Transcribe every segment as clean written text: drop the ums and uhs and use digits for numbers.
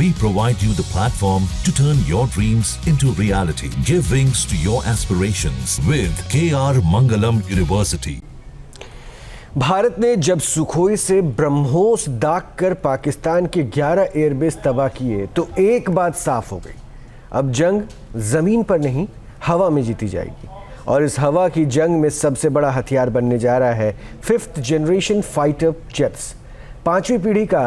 We provide you the platform to turn your dreams into reality. Give wings to your aspirations with KR Mangalam University. Bharat ने जब Sukhoi से ब्रह्मोस दाग कर पाकिस्तान के 11 airbase तबाह किए तो एक बात साफ हो गई, अब जंग जमीन पर नहीं हवा में जीती जाएगी। और इस हवा की जंग में सबसे बड़ा हथियार बनने जा रहा है 5th जनरेशन फाइटर जेट्स। 5वीं पीढ़ी का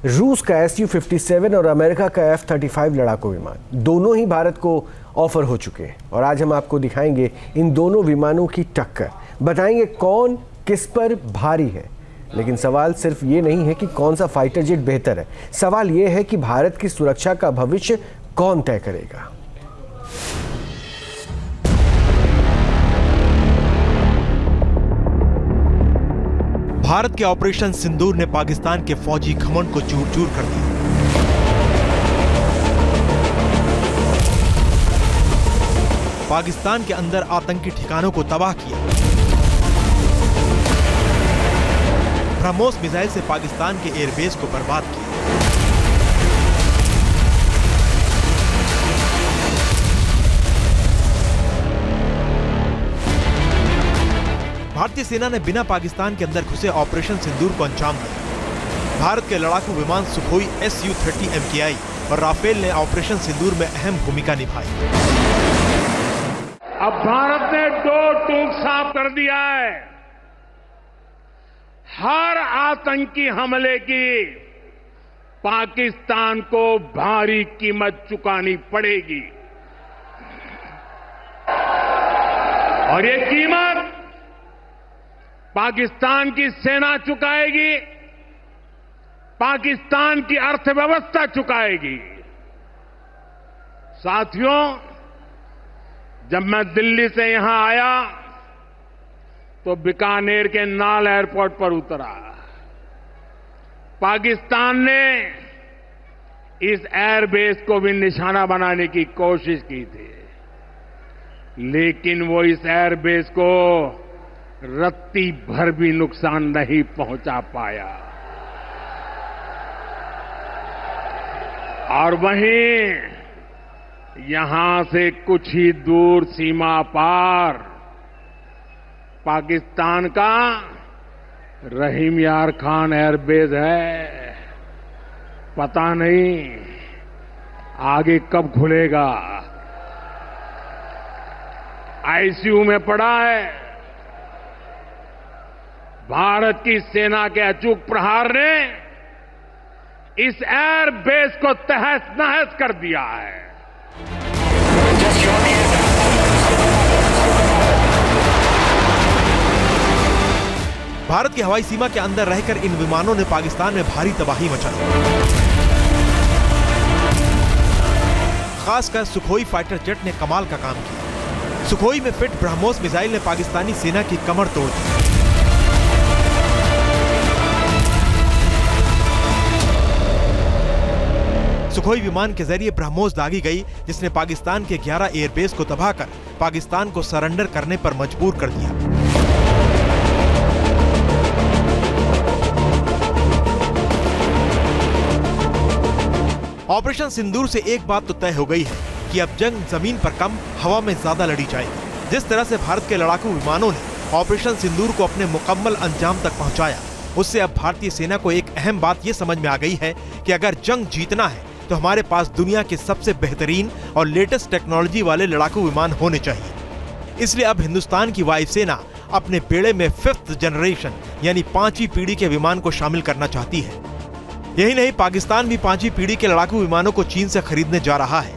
रूस का Su-57 और अमेरिका का F-35 लड़ाकू विमान दोनों ही भारत को ऑफर हो चुके हैं। और आज हम आपको दिखाएंगे इन दोनों विमानों की टक्कर, बताएंगे कौन किस पर भारी है। लेकिन सवाल सिर्फ ये नहीं है कि कौन सा फाइटर जेट बेहतर है, सवाल ये है कि भारत की सुरक्षा का भविष्य कौन तय करेगा। भारत के ऑपरेशन सिंदूर ने पाकिस्तान के फौजी घमंड को चूर चूर कर दिया। पाकिस्तान के अंदर आतंकी ठिकानों को तबाह किया। ब्रह्मोस मिसाइल से पाकिस्तान के एयरबेस को बर्बाद किया। भारतीय सेना ने बिना पाकिस्तान के अंदर घुसे ऑपरेशन सिंदूर को अंजाम दिया। भारत के लड़ाकू विमान सुखोई Su-30 MKI और राफेल ने ऑपरेशन सिंदूर में अहम भूमिका निभाई। अब भारत ने दो टूक साफ कर दिया है, हर आतंकी हमले की पाकिस्तान को भारी कीमत चुकानी पड़ेगी। और ये कीमत पाकिस्तान की सेना चुकाएगी, पाकिस्तान की अर्थव्यवस्था चुकाएगी। साथियों, जब मैं दिल्ली से यहां आया तो बीकानेर के नाल एयरपोर्ट पर उतरा। पाकिस्तान ने इस एयरबेस को भी निशाना बनाने की कोशिश की थी, लेकिन वो इस एयरबेस को रत्ती भर भी नुकसान नहीं पहुंचा पाया। और वहीं यहां से कुछ ही दूर सीमा पार पाकिस्तान का रहीम यार खान एयरबेस है। पता नहीं आगे कब खुलेगा। आईसीयू में पड़ा है। भारत की सेना के अचूक प्रहार ने इस एयरबेस को तहस नहस कर दिया है। भारत की हवाई सीमा के अंदर रहकर इन विमानों ने पाकिस्तान में भारी तबाही मचाई। खासकर सुखोई फाइटर जेट ने कमाल का काम किया। सुखोई में फिट ब्रह्मोस मिसाइल ने पाकिस्तानी सेना की कमर तोड़ दी। सुखोई विमान के जरिए ब्रह्मोस दागी गई, जिसने पाकिस्तान के 11 एयरबेस को तबाह कर पाकिस्तान को सरेंडर करने पर मजबूर कर दिया। ऑपरेशन सिंदूर से एक बात तो तय हो गई है कि अब जंग जमीन पर कम हवा में ज्यादा लड़ी जाएगी। जिस तरह से भारत के लड़ाकू विमानों ने ऑपरेशन सिंदूर को अपने मुकम्मल अंजाम तक पहुंचाया, उससे अब भारतीय सेना को एक अहम बात यह समझ में आ गई है कि अगर जंग जीतना है तो हमारे पास दुनिया के सबसे बेहतरीन और लेटेस्ट टेक्नोलॉजी वाले लड़ाकू विमान होने चाहिए। इसलिए अब हिंदुस्तान की वायुसेना अपने बेड़े में 5th जनरेशन यानी 5वीं पीढ़ी के विमान को शामिल करना चाहती है। यही नहीं, पाकिस्तान भी 5वीं पीढ़ी के लड़ाकू विमानों को चीन से खरीदने जा रहा है।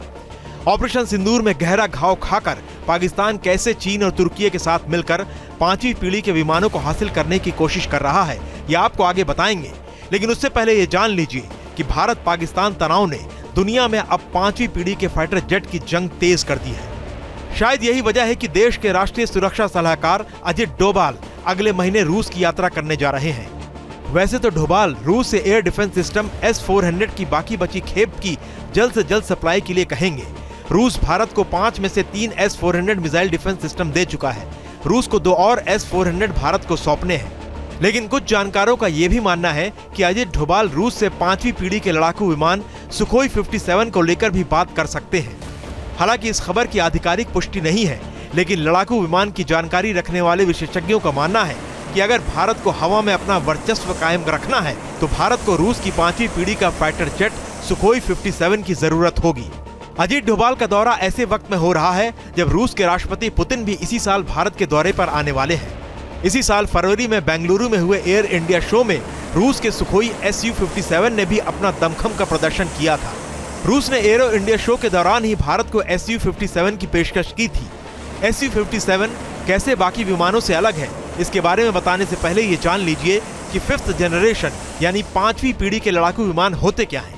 ऑपरेशन सिंदूर में गहरा घाव खाकर पाकिस्तान कैसे चीन और तुर्की के साथ मिलकर 5वीं पीढ़ी के विमानों को हासिल करने की कोशिश कर रहा है, यह आपको आगे बताएंगे। लेकिन उससे पहले ये जान लीजिए कि भारत पाकिस्तान तनाव ने दुनिया में अब 5वीं पीढ़ी के फाइटर जेट की जंग तेज कर दी है। शायद यही वजह है कि देश के राष्ट्रीय सुरक्षा सलाहकार अजित डोभाल अगले महीने रूस की यात्रा करने जा रहे हैं। वैसे तो डोभाल रूस से एयर डिफेंस सिस्टम S-400 की बाकी बची खेप की जल्द से जल्द सप्लाई के लिए कहेंगे। रूस भारत को 5 में से 3 S-400 मिसाइल डिफेंस सिस्टम दे चुका है। रूस को 2 और S-400 भारत को सौंपने हैं। लेकिन कुछ जानकारों का यह भी मानना है कि अजित डोभाल रूस से 5वीं पीढ़ी के लड़ाकू विमान सुखोई 57 को लेकर भी बात कर सकते हैं। हालांकि इस खबर की आधिकारिक पुष्टि नहीं है, लेकिन लड़ाकू विमान की जानकारी रखने वाले विशेषज्ञों का मानना है कि अगर भारत को हवा में अपना वर्चस्व कायम रखना है तो भारत को रूस की 5वीं पीढ़ी का फाइटर जेट सुखोई 57 की जरूरत होगी। अजीत डोभाल का दौरा ऐसे वक्त में हो रहा है जब रूस के राष्ट्रपति पुतिन भी इसी साल भारत के दौरे पर आने वाले हैं। इसी साल फरवरी में बेंगलुरु में हुए एयर इंडिया शो में रूस के सुखोई Su-57 ने भी अपना दमखम का प्रदर्शन किया था। रूस ने एरो इंडिया शो के दौरान ही भारत को Su-57 की पेशकश की थी। Su-57 कैसे बाकी विमानों से अलग है, इसके बारे में बताने से पहले ये जान लीजिए कि 5th जनरेशन यानी 5वीं पीढ़ी के लड़ाकू विमान होते क्या हैं।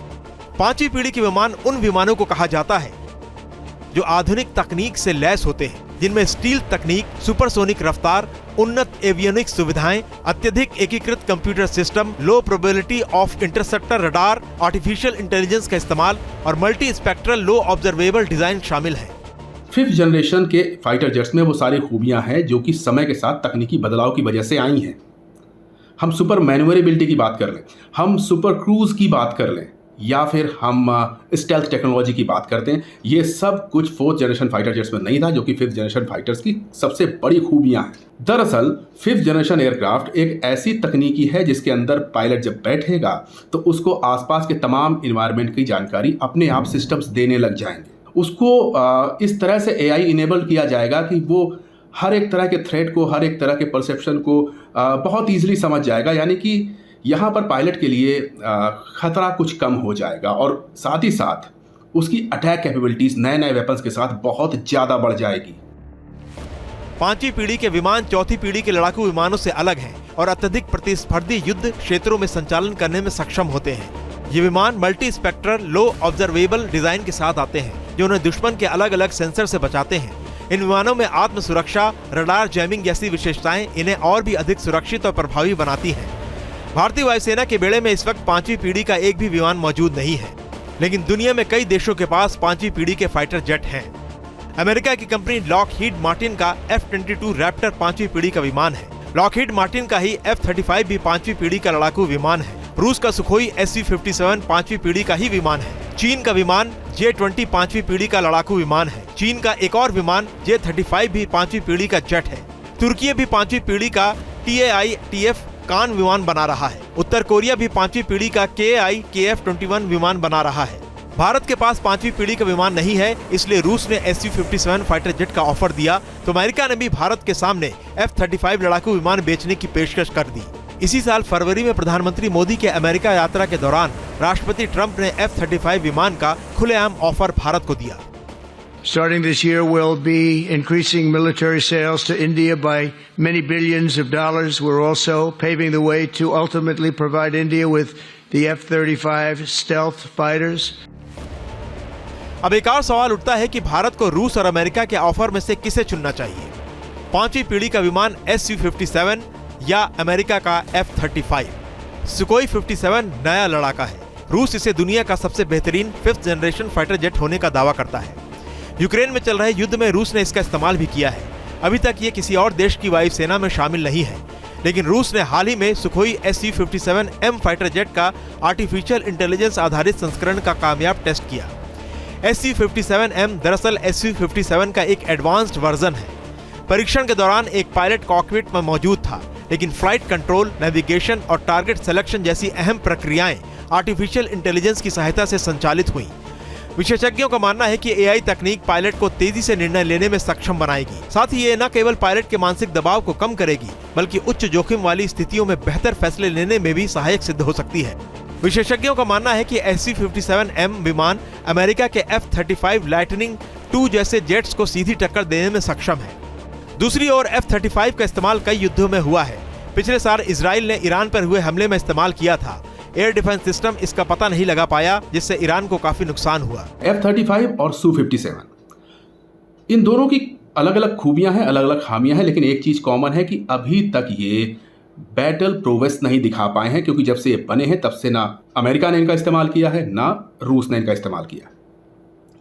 5वीं पीढ़ी के विमान उन विमानों को कहा जाता है जो आधुनिक तकनीक से लैस होते हैं, जिनमें स्टील तकनीक, सुपरसोनिक रफ्तार, उन्नत एवियोनिक्स सुविधाएं, अत्यधिक एकीकृत computer system, low probability of interceptor radar, artificial intelligence का इस्तेमाल और मल्टी स्पेक्ट्रल लो ऑब्जर्वेबल डिजाइन शामिल है। 5th जनरेशन के फाइटर जेट्स में वो सारी खूबियां हैं जो कि समय के साथ तकनीकी बदलाव की वजह से आई हैं। हम सुपर मैन्यूवरेबिलिटी की बात कर लें, हम सुपर क्रूज की बात कर लें, या फिर हम स्टेल्थ टेक्नोलॉजी की बात करते हैं, ये सब कुछ 4th जनरेशन फाइटर जेट्स में नहीं था, जो कि 5th जनरेशन फाइटर्स की सबसे बड़ी खूबियां हैं। दरअसल 5th जनरेशन एयरक्राफ्ट एक ऐसी तकनीकी है जिसके अंदर पायलट जब बैठेगा तो उसको आसपास के तमाम इन्वायरमेंट की जानकारी अपने आप सिस्टम्स देने लग जाएंगे। उसको इस तरह से AI इनेबल किया जाएगा कि वो हर एक तरह के थ्रेट को, हर एक तरह के परसेप्शन को बहुत ईजिली समझ जाएगा। यानी कि यहाँ पर पायलट के लिए खतरा कुछ कम हो जाएगा और साथ ही साथ उसकी अटैक कैपेबिलिटीज नए नए वेपन्स के साथ बहुत ज़्यादा बढ़ जाएगी। 5वीं पीढ़ी के विमान 4थी पीढ़ी के लड़ाकू विमानों से अलग हैं और अत्यधिक प्रतिस्पर्धी युद्ध क्षेत्रों में संचालन करने में सक्षम होते हैं। ये विमान मल्टी स्पेक्ट्रल लो ऑब्जर्वेबल डिजाइन के साथ आते हैं जो उन्हें दुश्मन के अलग अलग सेंसर से बचाते हैं। इन विमानों में आत्म सुरक्षा, रडार जैमिंग जैसी विशेषताएं इन्हें और भी अधिक सुरक्षित और प्रभावी बनाती हैं। भारतीय वायुसेना के बेड़े में इस वक्त 5वीं पीढ़ी का एक भी विमान मौजूद नहीं है, लेकिन दुनिया में कई देशों के पास 5वीं पीढ़ी के फाइटर जेट हैं। अमेरिका की कंपनी लॉकहीड मार्टिन का F-22 रैप्टर 5वीं पीढ़ी का विमान है। लॉकहीड मार्टिन का ही F-35 भी 5वीं पीढ़ी का लड़ाकू विमान है। रूस का सुखोई Su-57 5वीं पीढ़ी का ही विमान है। चीन का विमान J-20 5वीं पीढ़ी का लड़ाकू विमान है। चीन का एक और विमान J-35 भी 5वीं पीढ़ी का जेट है। तुर्की भी 5वीं पीढ़ी का TAI-TF कान विमान बना रहा है। उत्तर कोरिया भी 5वीं पीढ़ी का KI-KF-21 विमान बना रहा है। भारत के पास 5वीं पीढ़ी का विमान नहीं है, इसलिए रूस ने Su-57 फाइटर जेट का ऑफर दिया तो अमेरिका ने भी भारत के सामने F-35 लड़ाकू विमान बेचने की पेशकश कर दी। इसी साल फरवरी में प्रधानमंत्री मोदी के अमेरिका यात्रा के दौरान राष्ट्रपति ट्रंप ने F-35 विमान का खुलेआम ऑफर भारत को दिया। Starting this year, we'll be increasing military sales to India by many billions of dollars. We're also paving the way to ultimately provide India with the F-35 stealth fighters. अब एक और सवाल उठता है कि भारत को रूस और अमेरिका के ऑफर में से किसे चुनना चाहिए, 5वीं पीढ़ी का विमान Su-57 या अमेरिका का F-35। सुखोई 57 नया लड़ाका है। रूस इसे दुनिया का सबसे बेहतरीन 5th जनरेशन फाइटर जेट होने का दावा करता है। यूक्रेन में चल रहे युद्ध में रूस ने इसका इस्तेमाल भी किया है। अभी तक ये किसी और देश की वायुसेना में शामिल नहीं है, लेकिन रूस ने हाल ही में सुखोई Su-57M फाइटर जेट का आर्टिफिशियल इंटेलिजेंस आधारित संस्करण का कामयाब टेस्ट किया। Su-57M दरअसल Su-57 का एक एडवांस्ड वर्जन है। परीक्षण के दौरान एक पायलट कॉकपिट में मौजूद था, लेकिन फ्लाइट कंट्रोल, नेविगेशन और टारगेट सिलेक्शन जैसी अहम प्रक्रियाएं आर्टिफिशियल इंटेलिजेंस की सहायता से संचालित हुई। विशेषज्ञों का मानना है कि AI तकनीक पायलट को तेजी से निर्णय लेने में सक्षम बनाएगी। साथ ही ये न केवल पायलट के मानसिक दबाव को कम करेगी, बल्कि उच्च जोखिम वाली स्थितियों में बेहतर फैसले लेने में भी सहायक सिद्ध हो सकती है। विशेषज्ञों का मानना है कि Su-57M विमान अमेरिका के F-35 लाइटनिंग II जैसे जेट्स को सीधी टक्कर देने में सक्षम है। दूसरी ओर F-35 का इस्तेमाल कई युद्धों में हुआ है। पिछले साल इजराइल ने ईरान पर हुए हमले में इस्तेमाल किया था। एयर डिफेंस सिस्टम इसका पता नहीं लगा पाया, जिससे ईरान को काफी नुकसान हुआ। F-35 और Su-57 इन दोनों की अलग अलग खूबियां हैं, अलग अलग खामियां हैं, लेकिन एक चीज कॉमन है कि अभी तक ये बैटल प्रोवेस नहीं दिखा पाए हैं, क्योंकि जब से ये बने हैं तब से ना अमेरिका ने इनका इस्तेमाल किया है, ना रूस ने इनका इस्तेमाल किया।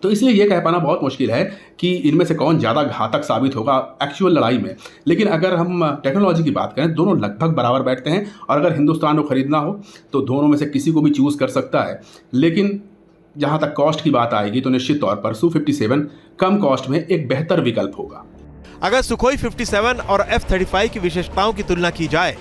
तो इसलिए यह कह पाना बहुत मुश्किल है कि इनमें से कौन ज़्यादा घातक साबित होगा एक्चुअल लड़ाई में। लेकिन अगर हम टेक्नोलॉजी की बात करें, दोनों लगभग बराबर बैठते हैं, और अगर हिंदुस्तान को खरीदना हो तो दोनों में से किसी को भी चूज़ कर सकता है। लेकिन जहां तक कॉस्ट की बात आएगी तो निश्चित तौर पर Su-57 कम कॉस्ट में एक बेहतर विकल्प होगा। अगर सुखोई 57 और F-35 की विशेषताओं की तुलना की जाए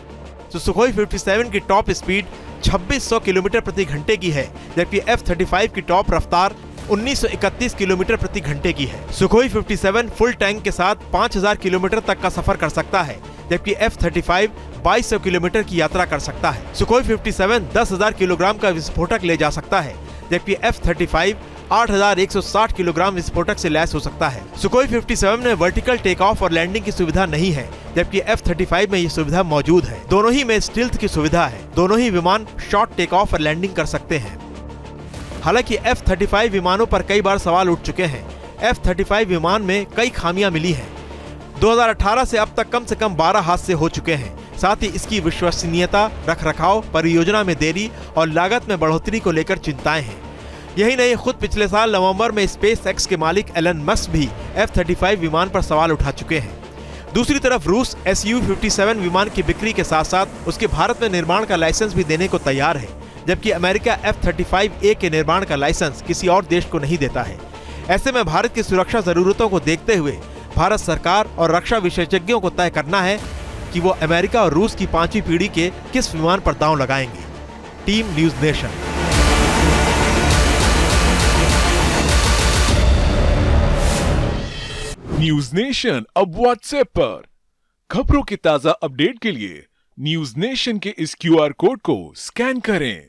तो सुखोई 57 की टॉप स्पीड 2600 किलोमीटर प्रति घंटे की है, जबकि F-35 की टॉप रफ्तार 1931 किलोमीटर प्रति घंटे की है। सुखोई 57 फुल टैंक के साथ 5000 किलोमीटर तक का सफर कर सकता है, जबकि F-35 2200 किलोमीटर की यात्रा कर सकता है। सुखोई 57 10,000 किलोग्राम का विस्फोटक ले जा सकता है, जबकि F-35 8,160 किलोग्राम विस्फोटक से लैस हो सकता है। सुखोई 57 में वर्टिकल टेक ऑफ और लैंडिंग की सुविधा नहीं है, जबकि F-35 में ये सुविधा मौजूद है। दोनों ही में स्टील्थ की सुविधा है। दोनों ही विमान शॉर्ट टेक ऑफ और लैंडिंग कर सकते हैं। हालांकि F-35 विमानों पर कई बार सवाल उठ चुके हैं। F-35 विमान में कई खामियां मिली हैं। 2018 से अब तक कम से कम 12 हादसे हो चुके हैं। साथ ही इसकी विश्वसनीयता, रखरखाव, परियोजना में देरी और लागत में बढ़ोतरी को लेकर चिंताएं हैं। यही नहीं, खुद पिछले साल नवंबर में स्पेस एक्स के मालिक एलन मस्क भी F-35 विमान पर सवाल उठा चुके हैं। दूसरी तरफ रूस Su-57 विमान की बिक्री के साथ साथ उसके भारत में निर्माण का लाइसेंस भी देने को तैयार है, जबकि अमेरिका F-35A के निर्माण का लाइसेंस किसी और देश को नहीं देता है। ऐसे में भारत की सुरक्षा जरूरतों को देखते हुए भारत सरकार और रक्षा विशेषज्ञों को तय करना है कि वो अमेरिका और रूस की 5वीं पीढ़ी के किस विमान पर दांव लगाएंगे। Team news nation. News nation अब व्हाट्सएप पर। खबरों के ताजा अपडेट के लिए न्यूज नेशन के इस QR कोड को स्कैन करें।